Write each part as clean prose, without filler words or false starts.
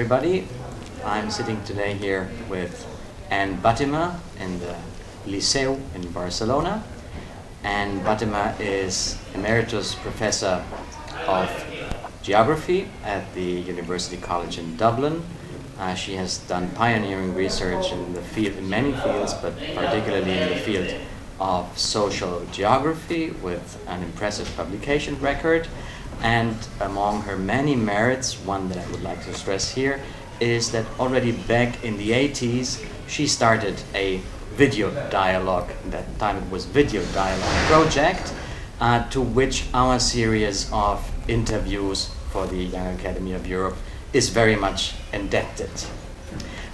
everybody. I'm sitting today here with Buttimer in the Liceu in Barcelona. Buttimer is Emeritus Professor of Geography at the University College in Dublin. She has done pioneering research in the field, in many fields, but particularly in the field of social geography with an impressive publication record. And among her many merits, one that I would like to stress here, is that already back in the 80s, she started a video dialogue, at that time it was video dialogue project, to which our series of interviews for the Young Academy of Europe is very much indebted.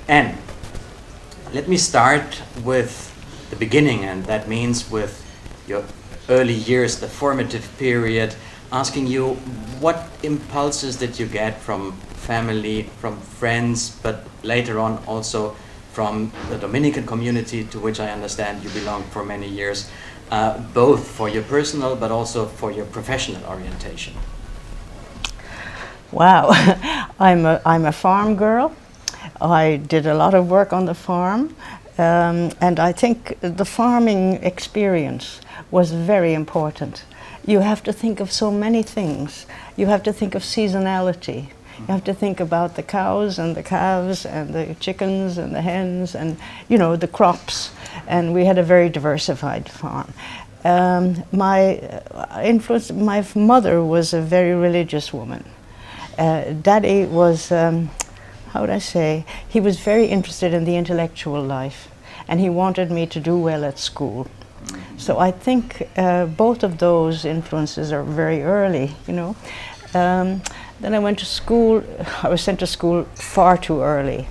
And let me start with the beginning, and that means with your early years, the formative period, asking you what impulses did you get from family, from friends, but later on also from the Dominican community, to which I understand you belonged for many years, both for your personal but also for your professional orientation. Wow, I'm a farm girl. I did a lot of work on the farm, and I think the farming experience was very important. You have to think of so many things. You have to think of seasonality. You have to think about the cows and the calves and the chickens and the hens and, you know, the crops. And we had a very diversified farm. My mother was a very religious woman. Daddy was, how would I say, he was very interested in the intellectual life, and he wanted me to do well at school. So I think both of those influences are very early, you know. Then I went to school. I was sent to school far too early,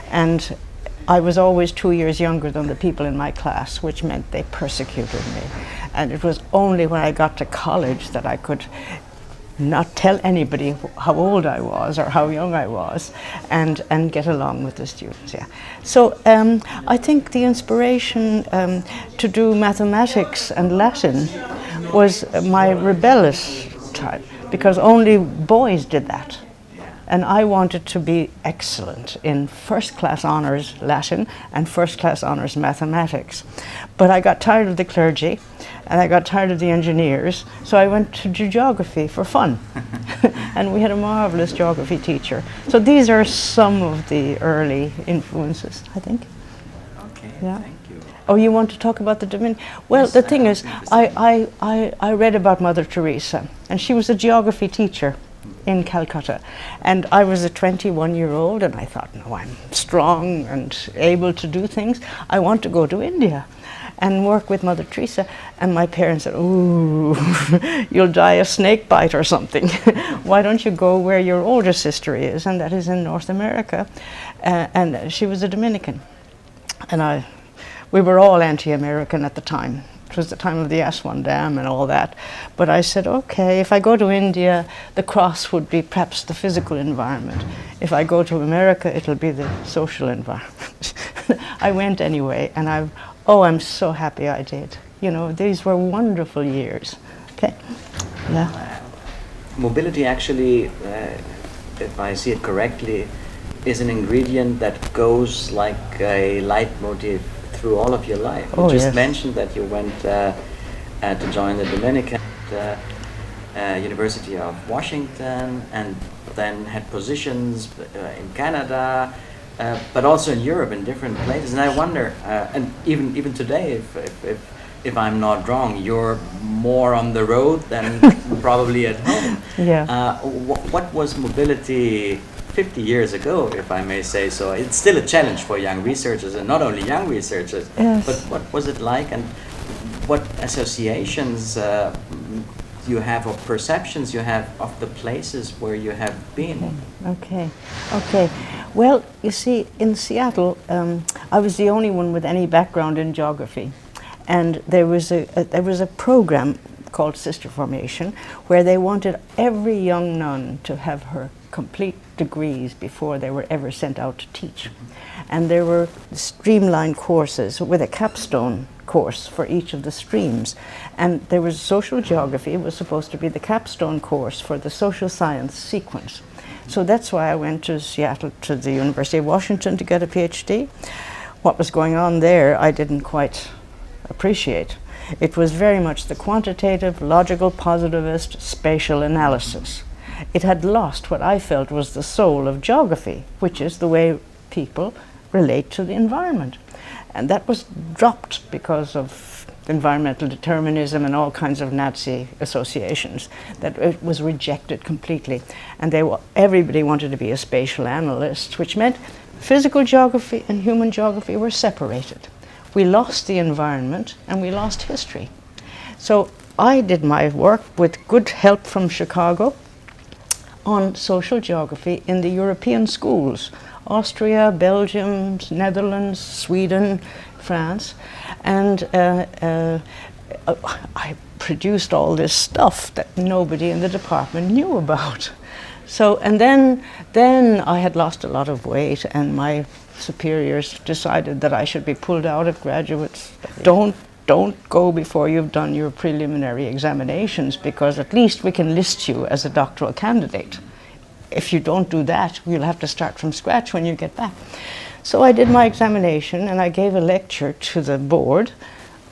and I was always 2 years younger than the people in my class, which meant they persecuted me. And it was only when I got to college that I could not tell anybody how old I was or how young I was, and get along with the students. Yeah. So I think the inspiration to do mathematics and Latin was my rebellious type, because only boys did that. And I wanted to be excellent in first-class honors Latin and first-class honors mathematics. But I got tired of the clergy, and I got tired of the engineers, so I went to geography for fun. And we had a marvelous geography teacher. So these are some of the early influences, I think. Okay, yeah. Thank you. Oh, you want to talk about the Dominican? Well, yes, the thing is, I read about Mother Teresa, and she was a geography teacher in Calcutta. And I was a 21-year-old, and I thought, no, I'm strong and able to do things. I want to go to India and work with Mother Teresa. And my parents said, ooh, you'll die of snake bite or something. Why don't you go where your older sister is? And that is in North America. And she was a Dominican. And we were all anti-American at the time. It was the time of the Aswan Dam and all that. But I said, okay, if I go to India, the cross would be perhaps the physical environment. If I go to America, it'll be the social environment. I went anyway, and I'm so happy I did. You know, these were wonderful years. Okay, yeah. Mobility actually, if I see it correctly, is an ingredient that goes like a leitmotif through all of your life. You just mentioned that you went to join the Dominican University of Washington, and then had positions in Canada, but also in Europe in different places. And I wonder, and even today, if I'm not wrong, you're more on the road than probably at home. Yeah. What was mobility 50 years ago, if I may say so? It's still a challenge for young researchers, and not only young researchers, yes. But what was it like, and what associations you have, or perceptions you have of the places where you have been? Okay. Well, you see, in Seattle, I was the only one with any background in geography, and there was a program called Sister Formation, where they wanted every young nun to have her complete degrees before they were ever sent out to teach. And there were streamlined courses with a capstone course for each of the streams. And there was social geography, it was supposed to be the capstone course for the social science sequence. So that's why I went to Seattle, to the University of Washington, to get a PhD. What was going on there, I didn't quite appreciate. It was very much the quantitative, logical, positivist, spatial analysis. It had lost what I felt was the soul of geography, which is the way people relate to the environment. And that was dropped because of environmental determinism and all kinds of Nazi associations, that it was rejected completely. And everybody wanted to be a spatial analyst, which meant physical geography and human geography were separated. We lost the environment and we lost history. So I did my work with good help from Chicago on social geography in the European schools, Austria, Belgium, Netherlands, Sweden, France, and I produced all this stuff that nobody in the department knew about. So, and then I had lost a lot of weight, and my superiors decided that I should be pulled out of graduate study. Don't go before you've done your preliminary examinations, because at least we can list you as a doctoral candidate. If you don't do that, we'll have to start from scratch when you get back. So I did my examination, and I gave a lecture to the board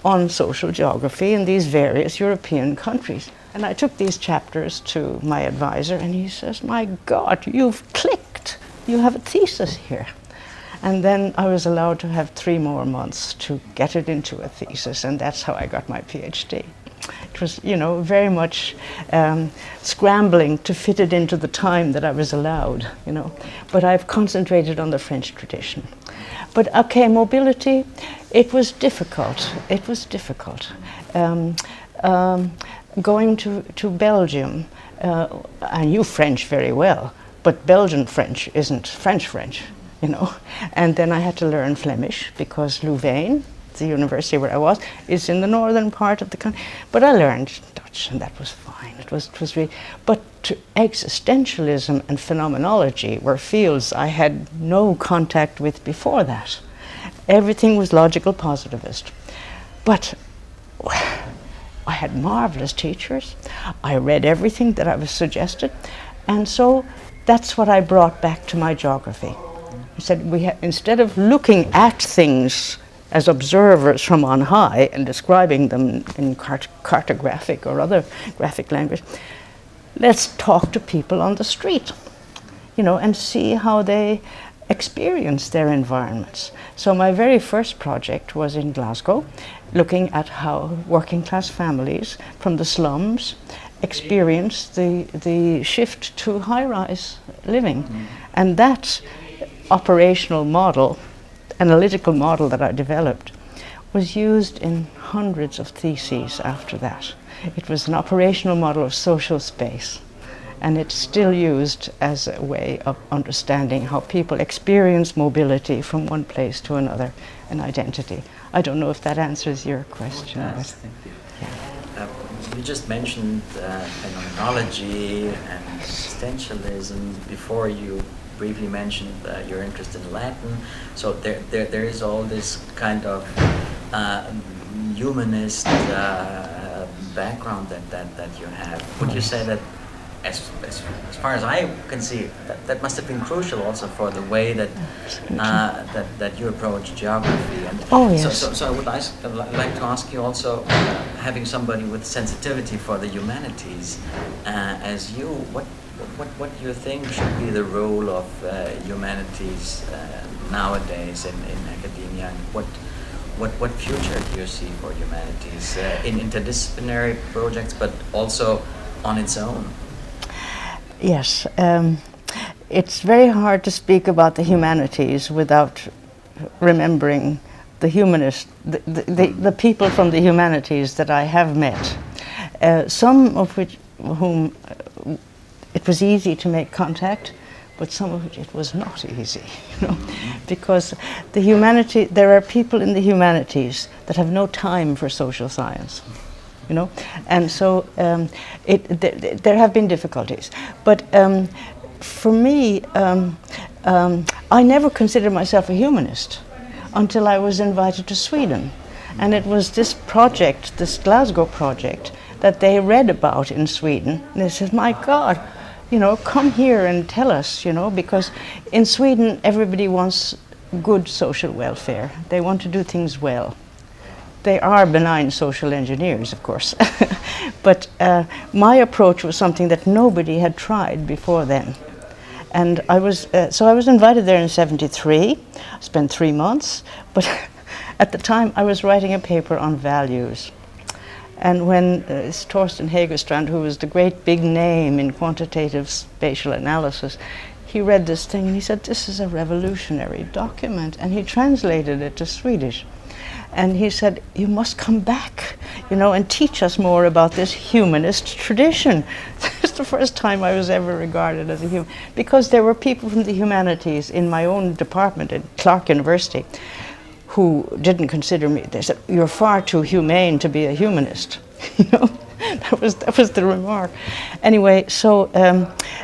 on social geography in these various European countries. And I took these chapters to my advisor, and he says, "My God, you've clicked. You have a thesis here." And then I was allowed to have 3 more months to get it into a thesis, and that's how I got my PhD. It was, you know, very much scrambling to fit it into the time that I was allowed, you know. But I've concentrated on the French tradition. But okay, mobility, it was difficult. It was difficult. Going to Belgium, I knew French very well, but Belgian French isn't French, you know. And then I had to learn Flemish, because Louvain, the university where I was, is in the northern part of the country. But I learned Dutch, and that was fine. It was really, but existentialism and phenomenology were fields I had no contact with before that. Everything was logical positivist. But I had marvelous teachers. I read everything that I was suggested, and so that's what I brought back to my geography. I said, instead of looking at things as observers from on high and describing them in cartographic or other graphic language, let's talk to people on the street, you know, and see how they experience their environments. So my very first project was in Glasgow, looking at how working class families from the slums experience the shift to high-rise living. And that operational model, analytical model that I developed, was used in hundreds of theses after that. It was an operational model of social space, and it's still used as a way of understanding how people experience mobility from one place to another, and identity. I don't know if that answers your question. Yes, thank you. Yeah. You just mentioned phenomenology and existentialism before. You briefly mentioned your interest in Latin. So there is all this kind of humanist background that you have. Would you say that, as far as I can see, that must have been crucial also for the way that that you approach geography? And oh yes. So I would like to ask you also, having somebody with sensitivity for the humanities, as you, what do you think should be the role of humanities nowadays in academia, and what future do you see for humanities in interdisciplinary projects, but also on its own? Yes, it's very hard to speak about the humanities without remembering the humanists, the people from the humanities that I have met, some of whom it was easy to make contact, but some of it was not easy, you know, because there are people in the humanities that have no time for social science, you know, and so there have been difficulties. But for me, I never considered myself a humanist until I was invited to Sweden, and it was this project, this Glasgow project, that they read about in Sweden, and they said, "My God, you know, come here and tell us, you know, because in Sweden everybody wants good social welfare. They want to do things well. They are benign social engineers, of course. But my approach was something that nobody had tried before then. And I was invited there in '73, spent 3 months, but at the time I was writing a paper on values. And when Torsten Hegerstrand, who was the great big name in quantitative spatial analysis, he read this thing and he said, this is a revolutionary document, and he translated it to Swedish. And he said, you must come back, you know, and teach us more about this humanist tradition. It's the first time I was ever regarded as a human, because there were people from the humanities in my own department at Clark University who didn't consider me. They said, you're far too humane to be a humanist. You know, that was the remark. Anyway, so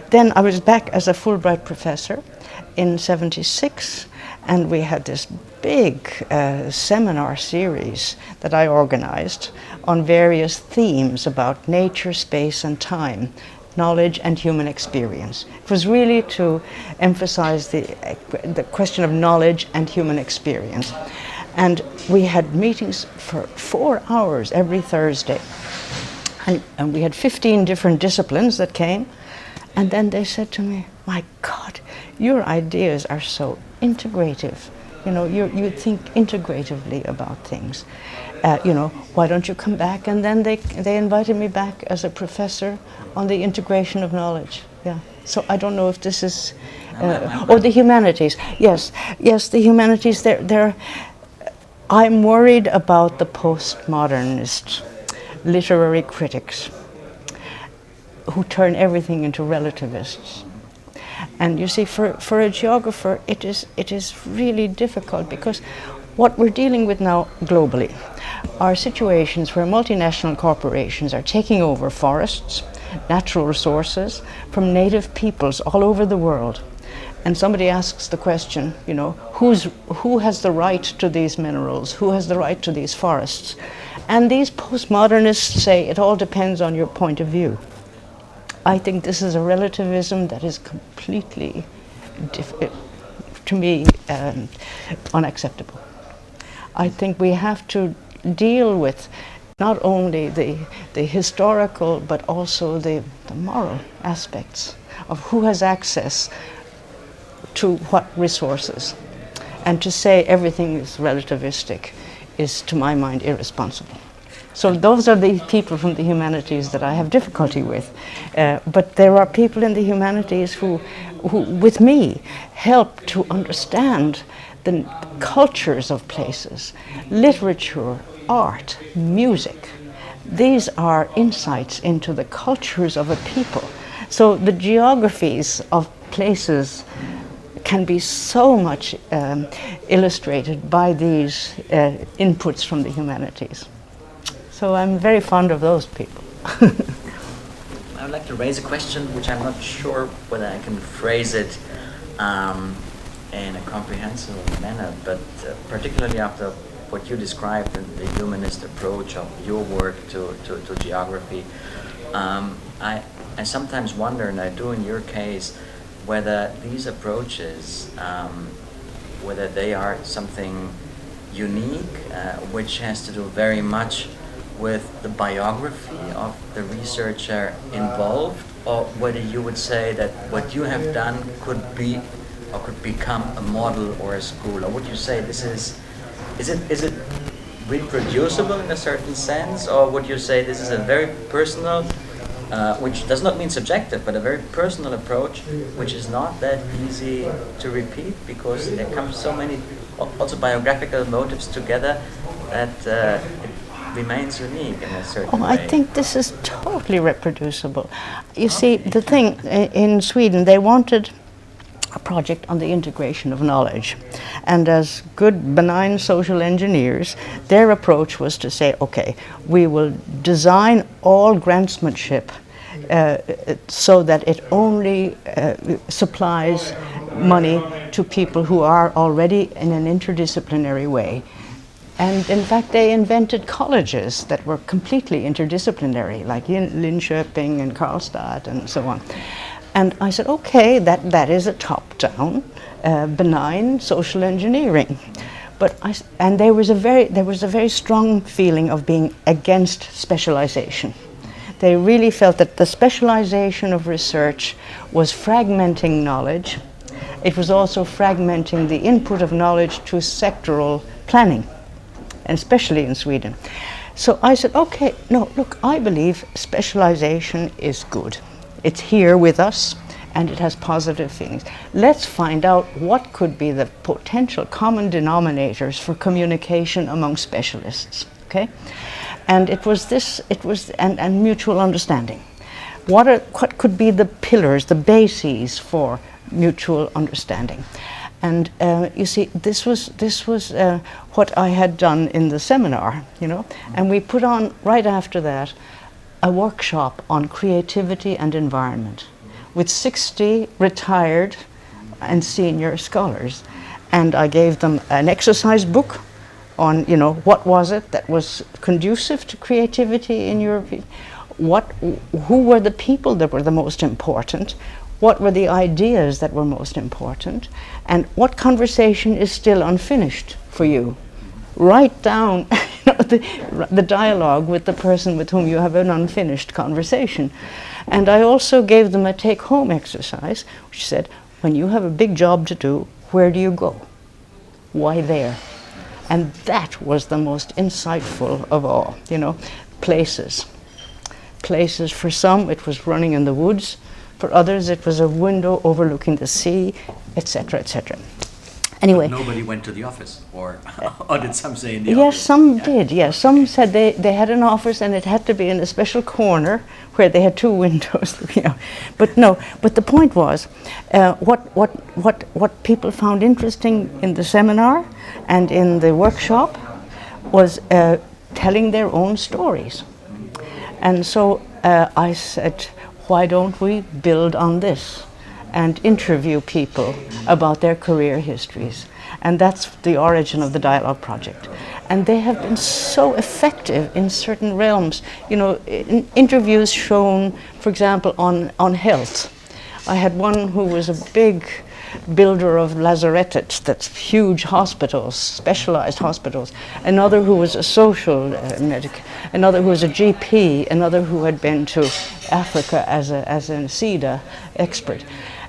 then I was back as a Fulbright professor in '76, and we had this big seminar series that I organized on various themes about nature, space, and time, knowledge and human experience. It was really to emphasize the question of knowledge and human experience. And we had meetings for 4 hours every Thursday. And we had 15 different disciplines that came. And then they said to me, my God, your ideas are so integrative. You know, you think integratively about things. You know, why don't you come back? And then they invited me back as a professor on the integration of knowledge. Yeah. So I don't know if this is, or the humanities. Yes, the humanities. I'm worried about the postmodernist literary critics who turn everything into relativists. And you see, for a geographer, it is really difficult, because what we're dealing with now globally are situations where multinational corporations are taking over forests, natural resources from native peoples all over the world. And somebody asks the question, you know, who has the right to these minerals? Who has the right to these forests? And these postmodernists say it all depends on your point of view. I think this is a relativism that is completely, to me, unacceptable. I think we have to deal with not only the historical, but also the moral aspects of who has access to what resources. And to say everything is relativistic is, to my mind, irresponsible. So those are the people from the humanities that I have difficulty with. But there are people in the humanities who, with me, help to understand the cultures of places, literature, art, music. These are insights into the cultures of a people. So the geographies of places can be so much illustrated by these inputs from the humanities. So I'm very fond of those people. I would like to raise a question which I'm not sure whether I can phrase it in a comprehensive manner, but particularly after what you described, the humanist approach of your work to geography, I sometimes wonder, and I do in your case, whether these approaches, whether they are something unique, which has to do very much with the biography of the researcher involved, or whether you would say that what you have done could be or could become a model or a school, or would you say this is it reproducible in a certain sense, or would you say this is a very personal, which does not mean subjective, but a very personal approach, which is not that easy to repeat, because there come so many also biographical motives together that it remains unique in a certain way? I think this is totally reproducible. You see, the thing in Sweden, they wanted a project on the integration of knowledge. And as good, benign social engineers, their approach was to say, okay, we will design all grantsmanship so that it only supplies money to people who are already in an interdisciplinary way. And in fact, they invented colleges that were completely interdisciplinary, like in Linköping and Karlstad and so on. And I said, okay, that is a top-down, benign social engineering. And there was a very strong feeling of being against specialization. They really felt that the specialization of research was fragmenting knowledge. It was also fragmenting the input of knowledge to sectoral planning, and especially in Sweden. So I said, okay, no, look, I believe specialization is good. It's here with us, and it has positive feelings. Let's find out what could be the potential common denominators for communication among specialists, okay? And it was this, and mutual understanding. What could be the pillars, the bases for mutual understanding? And you see, this was what I had done in the seminar, you know, and we put on, right after that, a workshop on creativity and environment with 60 retired and senior scholars. And I gave them an exercise book on, you know, what was it that was conducive to creativity in Europe? Who were the people that were the most important? What were the ideas that were most important? And what conversation is still unfinished for you? Write down the dialogue with the person with whom you have an unfinished conversation. And I also gave them a take-home exercise, which said, when you have a big job to do, where do you go? Why there? And that was the most insightful of all, you know, places. Places, for some, it was running in the woods. For others, it was a window overlooking the sea, etc., etc. Anyway. But nobody went to the office, or did some say in the yes, office? Yes, some did, yes. Some said they had an office and it had to be in a special corner where they had two windows, you know. But no, but the point was, what people found interesting in the seminar and in the workshop was telling their own stories. And so I said, why don't we build on this and interview people about their career histories? And that's the origin of the Dialogue Project. And they have been so effective in certain realms. You know, in interviews shown, for example, on health. I had one who was a big builder of lazarettes, that's huge hospitals, specialized hospitals. Another who was a social medic, another who was a GP, another who had been to Africa as a SIDA expert.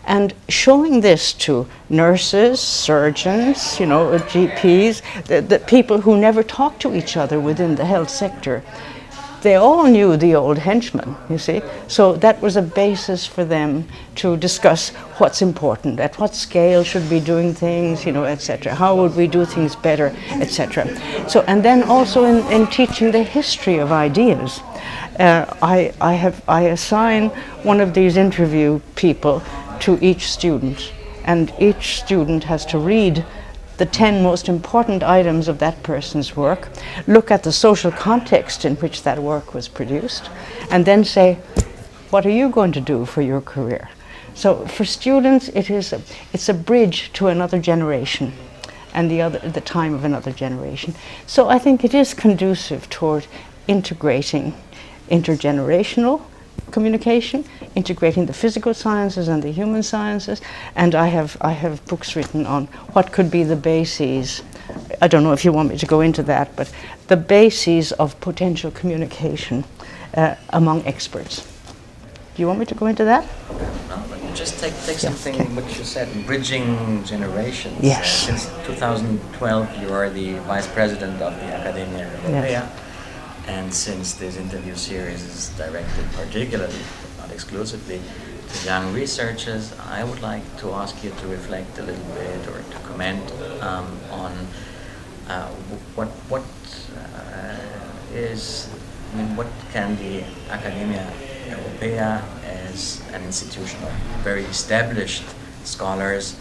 And showing this to nurses, surgeons, you know, GPs, the people who never talked to each other within the health sector, they all knew the old henchmen, you see. So that was a basis for them to discuss what's important, at what scale should we be doing things, you know, etc. How would we do things better, etc. So, and then also in teaching the history of ideas, I assign one of these interview people to each student, and each student has to read the 10 most important items of that person's work, look at the social context in which that work was produced, and then say, what are you going to do for your career? So for students, it's a bridge to another generation and the time of another generation. So I think it is conducive toward integrating intergenerational communication, integrating the physical sciences and the human sciences, and I have books written on what could be the bases. I don't know if you want me to go into that, but the bases of potential communication among experts. Do you want me to go into that? No, but you just take something okay. which you said, bridging generations. Yes. Since 2012, you are the vice president of the Academia Europea. Yes. And since this interview series is directed particularly, not exclusively, to young researchers, I would like to ask you to reflect a little bit or to comment on what can the Academia Europea as an institution of very established scholars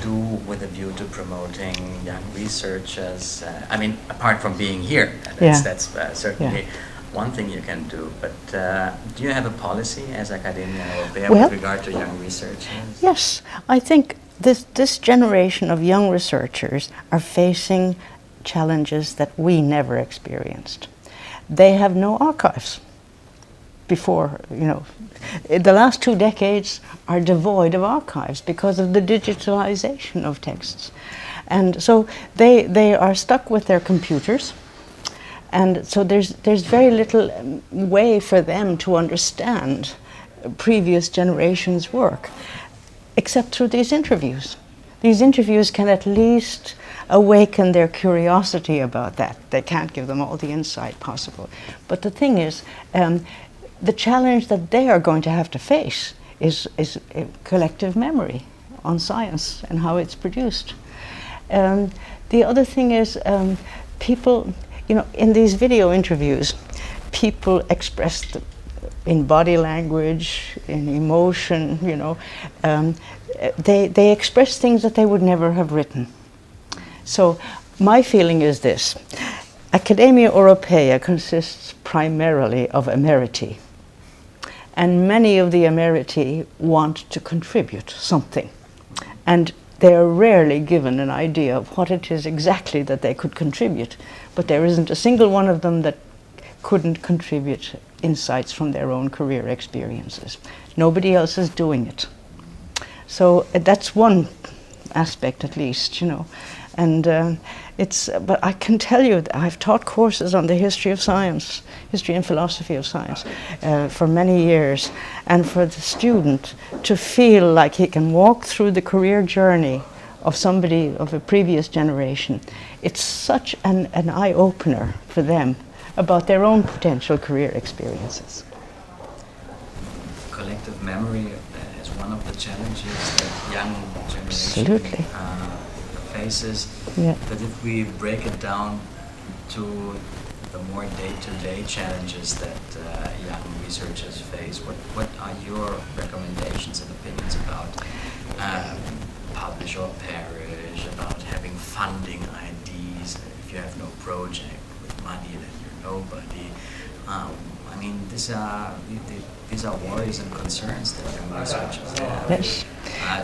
do with a view to promoting young researchers? I mean, apart from being here, that's certainly one thing you can do. But do you have a policy as Academia Europea with regard to young researchers? Yes, I think this generation of young researchers are facing challenges that we never experienced. They have no archives. before, the last 2 decades are devoid of archives because of the digitalization of texts. And so they are stuck with their computers. And so there's very little way for them to understand previous generations' work, except through these interviews. These interviews can at least awaken their curiosity about that. They can't give them all the insight possible. But the thing is, the challenge that they are going to have to face is collective memory on science and how it's produced. The other thing is, people, in these video interviews, people express in body language, in emotion, they express things that they would never have written. So my feeling is this: Academia Europaea consists primarily of emeriti, and many of the emeriti want to contribute something, and they are rarely given an idea of what it is exactly that they could contribute, but there isn't a single one of them that couldn't contribute insights from their own career experiences. Nobody else is doing it. So that's one aspect, at least, and but I can tell you that I've taught courses on the history of science, history and philosophy of science, for many years, and for the student to feel like he can walk through the career journey of somebody of a previous generation, it's such an eye-opener for them about their own potential career experiences. Collective memory is one of the challenges that young generation faces. Yeah. But if we break it down to the more day-to-day challenges that young researchers face, what are your recommendations and opinions about publish or perish, about having funding IDs, if you have no project with money then you're nobody? I mean, these are worries and concerns that young researchers have. Yes.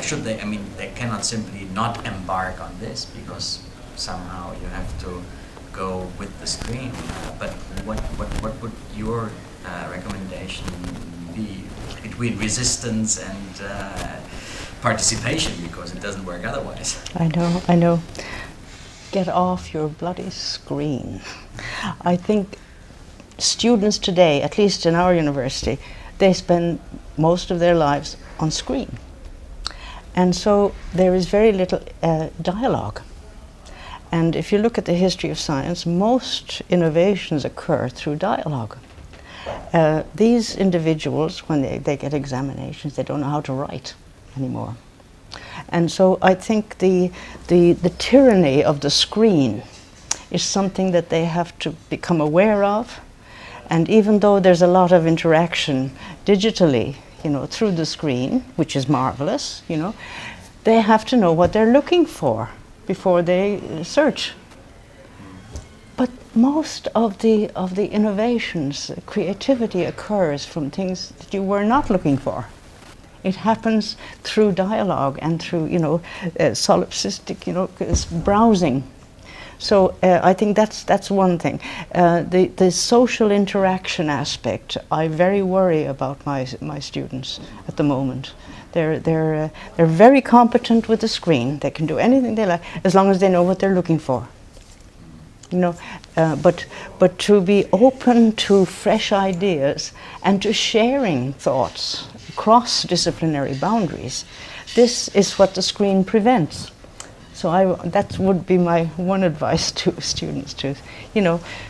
Should they? I mean, they cannot simply not embark on this because somehow you have to go with the stream. But what would your recommendation be between resistance and participation? Because it doesn't work otherwise. I know. Get off your bloody screen. I think students today, at least in our university, they spend most of their lives on screen. And so there is very little dialogue. And if you look at the history of science, most innovations occur through dialogue. These individuals, when they get examinations, they don't know how to write anymore. And so I think the tyranny of the screen is something that they have to become aware of. And even though there's a lot of interaction digitally, through the screen, which is marvelous, they have to know what they're looking for before they search. But most of the innovations, creativity occurs from things that you were not looking for. It happens through dialogue and through, solipsistic, browsing. So I think that's one thing. The social interaction aspect, I very worry about my students at the moment. They're very competent with the screen. They can do anything they like as long as they know what they're looking for. But to be open to fresh ideas and to sharing thoughts across disciplinary boundaries, this is what the screen prevents. So that would be my one advice to students, to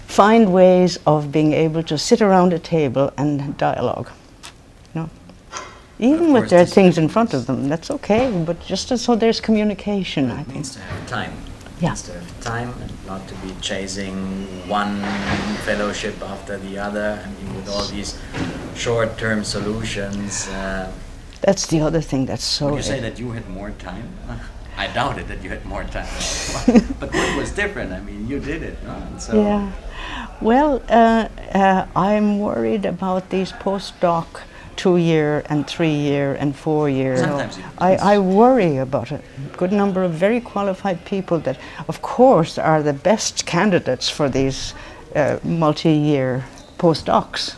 find ways of being able to sit around a table and dialogue. Even with their things in front of them, that's okay, but just so there's communication, I think. It needs to have time. Yeah. Needs to have time and not to be chasing one fellowship after the other. I mean, with all these short-term solutions. That's the other thing that's so... Would you say that you had more time? I doubted that you had more time. But what was different? I mean, you did it, no? And so yeah. Well, I'm worried about these postdoc 2-year and 3-year and 4-year. Sometimes I worry about a good number of very qualified people that, of course, are the best candidates for these multi-year postdocs.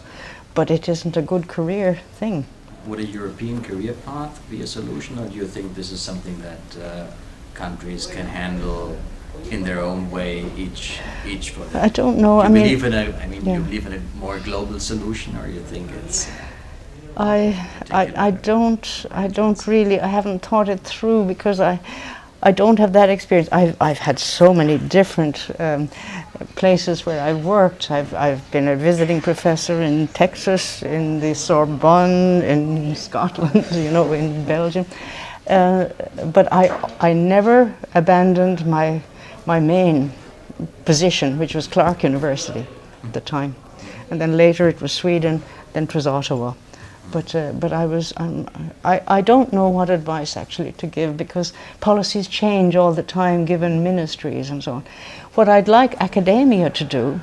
but it isn't a good career thing. Would a European career path be a solution, or do you think this is something that countries can handle in their own way, each for them? I don't know. Do you believe in a? yeah. You believe in a more global solution, or you think it's? I don't really. I haven't thought it through because I don't have that experience. I've had so many different places where I've worked. I've been a visiting professor in Texas, in the Sorbonne, in Scotland, you know, in Belgium. But I never abandoned my main position, which was Clark University at the time, and then later it was Sweden, then it was Ottawa. But I don't know what advice actually to give, because policies change all the time given ministries and so on. What I'd like academia to do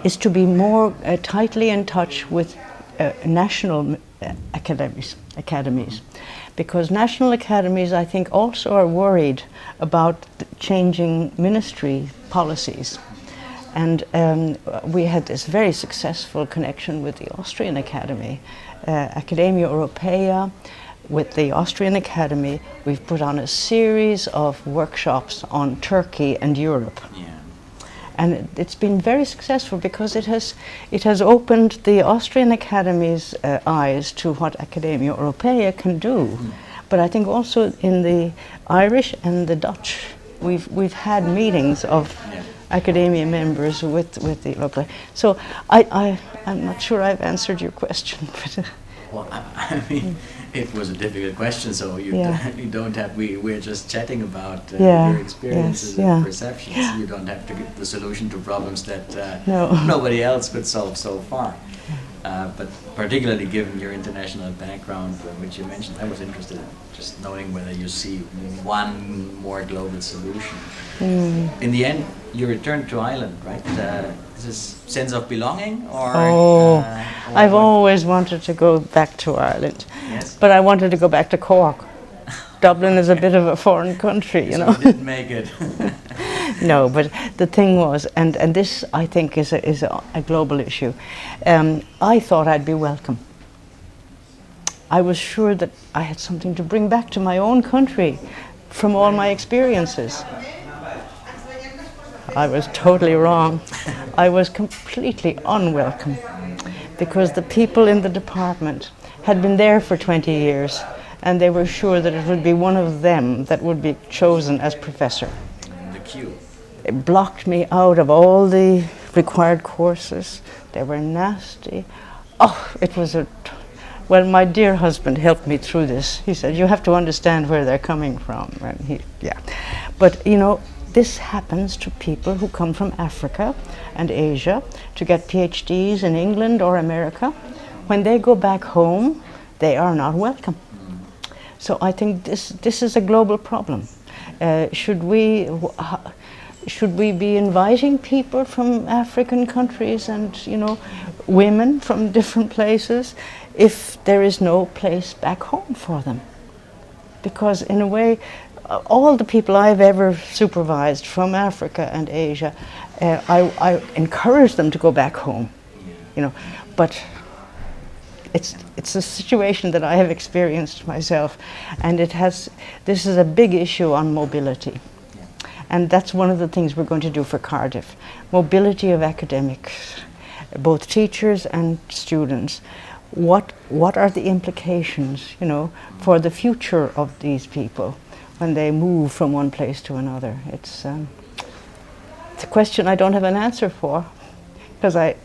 is to be more tightly in touch with national academies, because national academies, I think, also are worried about changing ministry policies. And we had this very successful connection with the Austrian Academy, Academia Europaea. With the Austrian Academy, we've put on a series of workshops on Turkey and Europe. Yeah. And it's been very successful because it has opened the Austrian Academy's eyes to what Academia Europaea can do. But I think also in the Irish and the Dutch, we've had meetings of academia members with the local. So I'm not sure I've answered your question. But well, I mean, it was a difficult question, so you don't have. We're just chatting about your experiences and perceptions. You don't have to give the solution to problems that nobody else could solve so far. But particularly given your international background, which you mentioned, I was interested in just knowing whether you see one more global solution. In the end, you returned to Ireland, right? Is this sense of belonging, or? I've always wanted to go back to Ireland, but I wanted to go back to Cork. Dublin is a bit of a foreign country, you know. You didn't make it. No, but the thing was, and this I think is a global issue. I thought I'd be welcome. I was sure that I had something to bring back to my own country from all my experiences. I was totally wrong. I was completely unwelcome because the people in the department had been there for 20 years and they were sure that it would be one of them that would be chosen as professor. The queue. It blocked me out of all the required courses. They were nasty. Oh, it was well, my dear husband helped me through this. He said, you have to understand where they're coming from. And but you know, this happens to people who come from Africa and Asia to get PhDs in England or America. When they go back home, they are not welcome. So I think this is a global problem. Should we be inviting people from African countries and, you know, women from different places if there is no place back home for them? Because in a way, all the people I've ever supervised from Africa and Asia, I encourage them to go back home, you know, but it's a situation that I have experienced myself, and this is a big issue on mobility. And that's one of the things we're going to do for Cardiff. Mobility of academics, both teachers and students. What are the implications, you know, for the future of these people when they move from one place to another? It's a question I don't have an answer for, because I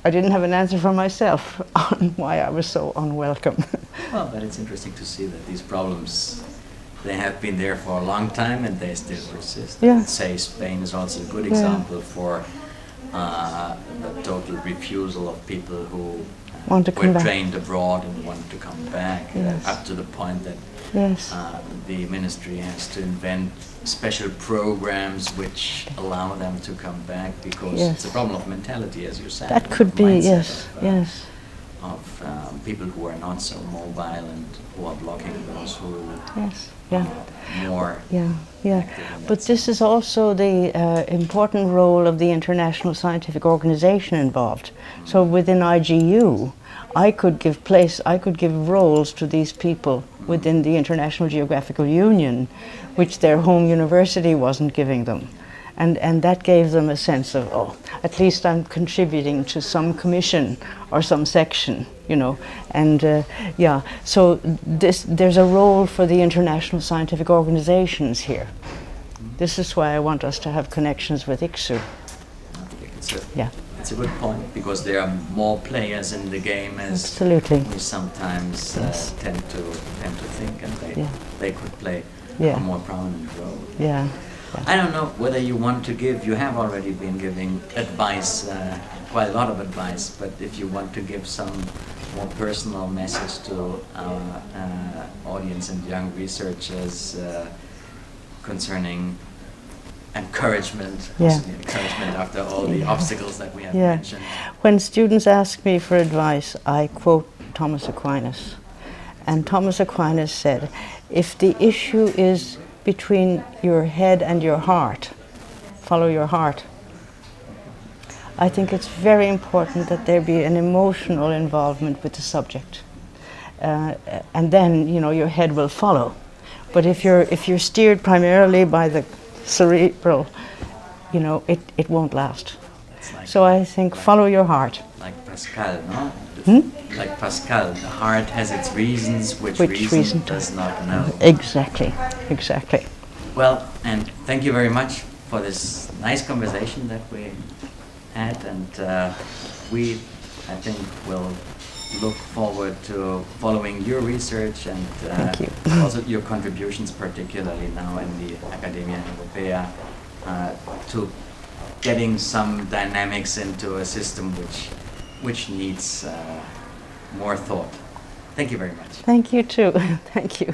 didn't have an answer for myself on why I was so unwelcome. Well, but it's interesting to see that these problems, they have been there for a long time and they still persist. Yeah. I'd say Spain is also a good example for the total refusal of people who were trained abroad and want to come back, up to the point that the ministry has to invent special programs which allow them to come back, because it's a problem of mentality, as you said. That could be, yes. of people who are not so mobile and who are blocking those who Yes. Yeah. are more Yeah, yeah. active in that But this is also the important role of the international scientific organization involved. So within IGU, I could give roles to these people within the International Geographical Union, which their home university wasn't giving them. And that gave them a sense of, oh, at least I'm contributing to some commission or some section, you know. And yeah, so there's a role for the international scientific organizations here. This is why I want us to have connections with ICSU. Yeah. It's a good point, because there are more players in the game as Absolutely. we sometimes Yes. tend to think, and they could play Yeah. a more prominent role. Yeah. I don't know whether you want to give, you have already been giving advice, quite a lot of advice, but if you want to give some more personal message to our audience and young researchers concerning encouragement, Yeah. encouragement after all the obstacles that we have Yeah. mentioned. When students ask me for advice, I quote Thomas Aquinas. And Thomas Aquinas said, if the issue is between your head and your heart, follow your heart. I think it's very important that there be an emotional involvement with the subject. And then, you know, your head will follow. But if you're steered primarily by the cerebral, you know, it won't last. Like, so I think follow your heart. Like Pascal, no? Hmm? Like Pascal, the heart has its reasons, which reason does not know. Exactly, exactly. Well, and thank you very much for this nice conversation that we had, and we, I think, will look forward to following your research and Thank you. also your contributions, particularly now in the Academia Europea, to getting some dynamics into a system which needs more thought. Thank you very much. Thank you too. Thank you.